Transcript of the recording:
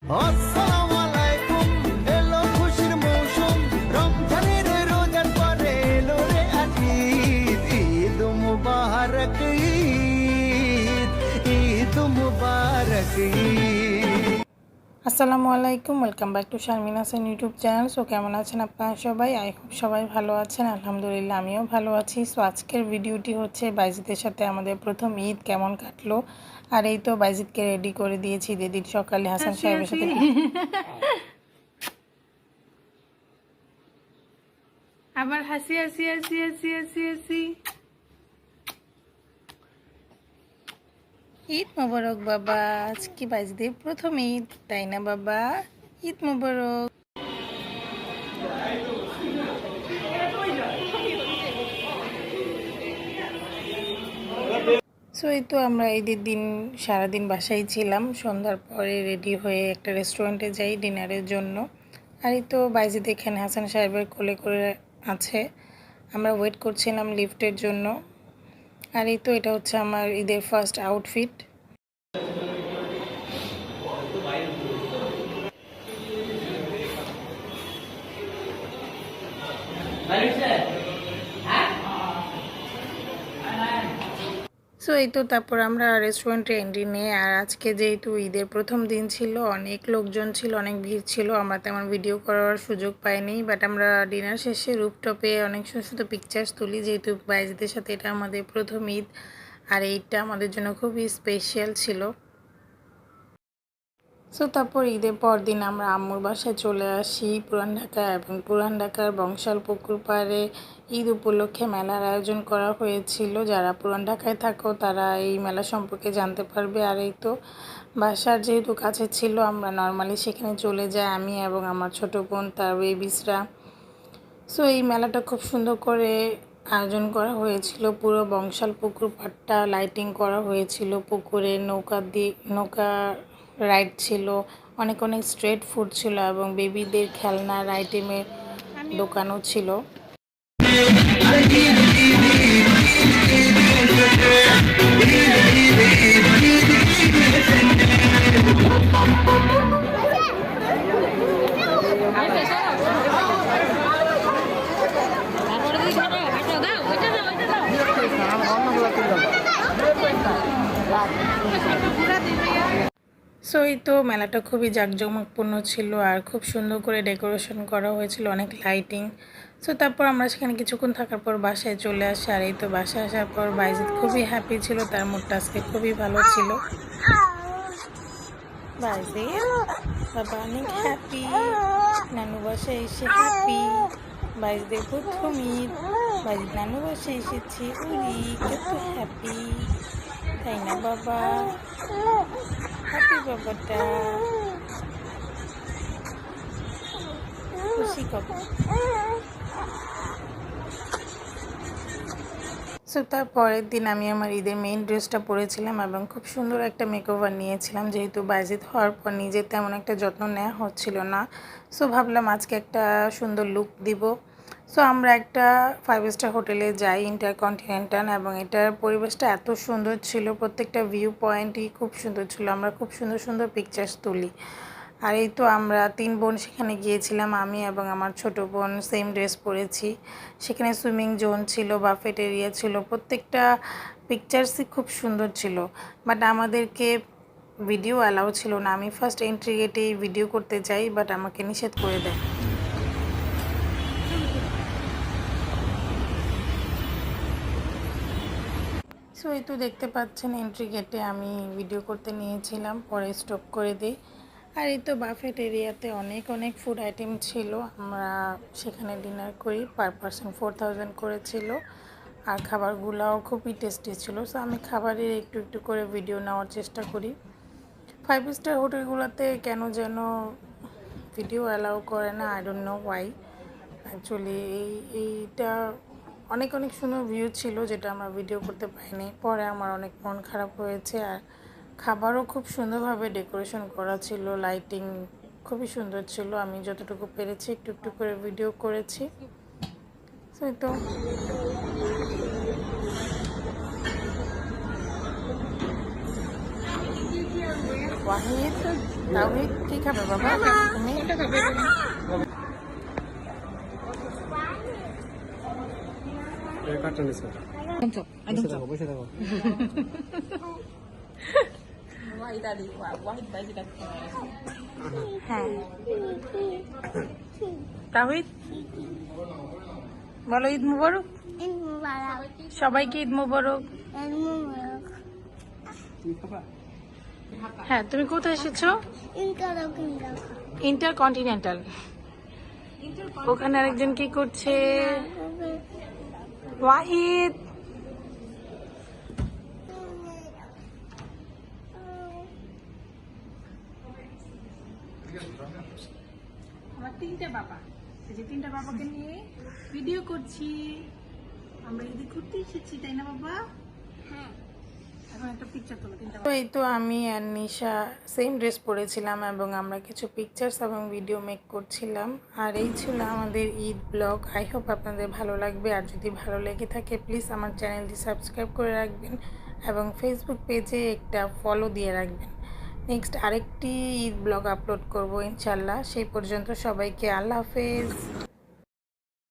আসসালামু আলাইকুম, এলো খুশির মৌসুম, রমজানের রোজার পরে এলো রে আজ ঈদ। ঈদ মুবারক ঈদ, ঈদ মুবারক ঈদ। আসসালামু আলাইকুম, welcome back to Sharmin Hasan YouTube channel. So কেমন আছেন আপনারা সবাই? আই হোপ সবাই ভালো আছেন। আলহামদুলিল্লাহ আমিও ভালো আছি। সো আজকের ভিডিওটি হচ্ছে বাইজিদের সাথে আমাদের প্রথম ঈদ কেমন কাটলো। আর এই তো বাইজিদকে রেডি করে দিয়েছি দিদির সকালে হাসান সাহেবের সাথে। আবার হাসি হাসি হাসি হাসি হাসি হাসি। ঈদ মোবারক বাবা, আজকে বাইজিদের প্রথম ঈদ, তাই না বাবা? ঈদ মোবারক। সো এই তো আমরা ঈদের দিন সারাদিন বাসায় ছিলাম। সন্ধ্যার পরে রেডি হয়ে একটা রেস্টুরেন্টে যাই ডিনারের জন্য। আর এই তো বাইজিদ এখানে হাসান সাহেবের কোলে করে আছে, আমরা ওয়েট করছিলাম লিফটের জন্য। আর এই তো এটা হচ্ছে আমার ঈদের ফার্স্ট আউটফিট। সো এই তো তারপর আমরা রেস্টুরেন্টে এন্ট্রি নিয়ে, আর আজকে যেহেতু ঈদের প্রথম দিন ছিল, অনেক লোকজন ছিল, অনেক ভিড় ছিল, আমরা তেমন ভিডিও করার সুযোগ পাইনি। বাট আমরা ডিনার শেষে রুফটপে অনেক সুন্দর সুন্দর পিকচার্স তুলি, যেহেতু বাইজিদের সাথে এটা আমাদের প্রথম ঈদ। আর এইটা আমাদের জন্য খুবই স্পেশাল ছিল। সো তারপর ঈদের পর দিন আমরা আম্মুর বাসায় চলে আসি পুরান ঢাকা, এবং পুরান ঢাকার বংশাল পুকুর পাড়ে ঈদ উপলক্ষে মেলার আয়োজন করা হয়েছিল। যারা পুরান ঢাকায় থাকো তারা এই মেলা সম্পর্কে জানতে পারবে। আর এই তো বাসার যেহেতু কাছে ছিল, আমরা নর্মালি সেখানে চলে যাই, আমি এবং আমার ছোট বোন, তার বেবিসরা। সো এই মেলাটা খুব সুন্দর করে আয়োজন করা হয়েছিল। পুরো বংশাল পুকুর পাড়টা লাইটিং করা হয়েছিল, পুকুরে নৌকা রাইড ছিল, অনেক অনেক স্ট্রিট ফুড ছিল, এবং বেবিদের খেলনার আইটেমের দোকানও ছিল। সো এই তো মেলাটা খুবই জাঁকজমকপূর্ণ ছিল, আর খুব সুন্দর করে ডেকোরেশন করা হয়েছিল, অনেক লাইটিং। সো তারপর আমরা সেখানে কিছুক্ষণ থাকার পর বাসায় চলে আসি। আর এই তো বাসায় আসার পর বাইজিদ খুবই হ্যাপি ছিল, তার মুডটা আজকে খুবই ভালো ছিল। বাইজিদ বাবা অনেক হ্যাপি, নানু বাসায় এসে হ্যাপি। বাইজিদের প্রথম ঈদ, বাইজিদ নানু বাসায় এসেছি, উরি কত হ্যাপি, তাই না বাবা? হ্যাপি বাবাটা খুশি কবে? সো তার পরের দিন আমি আমার ঈদের মেইন ড্রেসটা পরেছিলাম, এবং খুব সুন্দর একটা মেকওভার নিয়েছিলাম, যেহেতু বাইজিদ হওয়ার পর নিজের তেমন একটা যত্ন নেওয়া হচ্ছিল না। সো ভাবলাম আজকে একটা সুন্দর লুক দিব। সো আমরা একটা 5 স্টার হোটেলে যাই, ইন্টারকন্টিনেন্টাল, এবং এটার পরিবেশটা এত সুন্দর ছিল, প্রত্যেকটা ভিউ পয়েন্টই খুব সুন্দর ছিল, আমরা খুব সুন্দর সুন্দর পিকচার্স তুলি। আর এই তো আমরা 3 বোন সেখানে গিয়েছিলাম, আমি এবং আমার ছোট বোন সেম ড্রেস পরেছি। সেখানে সুইমিং জোন ছিল, বাফেট এরিয়া ছিল, প্রত্যেকটা পিকচার্সই খুব সুন্দর ছিল। বাট আমাদেরকে ভিডিও অ্যালাউ ছিল না। আমি ফার্স্ট এন্ট্রি গেটেই ভিডিও করতে যাই, বাট আমাকে নিষেধ করে দেয়। সো এই তো দেখতে পাচ্ছেন এন্ট্রি গেটে আমি ভিডিও করতে নিয়েছিলাম, পরে স্টপ করে দিই। আর এই তো বাফেট এরিয়াতে অনেক অনেক ফুড আইটেম ছিল, আমরা সেখানে ডিনার করি, পার পারসন 4000 করেছিল। আর খাবারগুলোও খুবই টেস্টি ছিল। সো আমি খাবারের একটু একটু করে ভিডিও নেওয়ার চেষ্টা করি। 5 স্টার হোটেলগুলোতে কেন যেন ভিডিও অ্যালাউ করে না, I don't know Y. Actually এইটা অনেক অনেক সুন্দর ভিউ ছিল, যেটা আমরা ভিডিও করতে পারিনি। পরে আমার অনেক মন খারাপ হয়েছে। আর খাবারও খুব সুন্দরভাবে ডেকোরেশন করা ছিল, লাইটিং খুবই সুন্দর ছিল। আমি যতটুকু পেরেছি একটু একটু করে ভিডিও করেছি। সেই তো ওয়াহিদ তাওহিদ কি খাবে বাবা তুমি? হ্যাঁ তাওহিদ বলো ঈদ মুবারক। সবাইকে ঈদ মুবারক। হ্যাঁ তুমি কোথায় এসেছো? ইন্টারকন্টিনেন্টাল। ওখানে আরেকজন কি করছে? ওয়াহিদ আমার তিনটা বাবা, এই যে তিনটা বাবাকে নিয়ে ভিডিও করছি। আমরা ঈদে ঘুরতে এসেছি তাই না বাবা? হ্যাঁ। এখন একটা পিকচার তোলো তিনটা। তো এই তো আমি আর নিশা সেম ড্রেস পরেছিলাম এবং আমরা কিছু পিকচার্স এবং ভিডিও মেক করছিলাম। আর এই ছিল আমাদের ঈদ ব্লগ। আই হোপ আপনাদের ভালো লাগবে। আর যদি ভালো লেগে থাকে প্লিজ আমার চ্যানেলটি সাবস্ক্রাইব করে রাখবেন এবং ফেসবুক পেজে একটা ফলো দিয়ে রাখবেন। নেক্সট আরেকটি ঈদ ব্লগ আপলোড করব ইনশাল্লাহ। সেই পর্যন্ত সবাইকে আল্লাহ হাফেজ।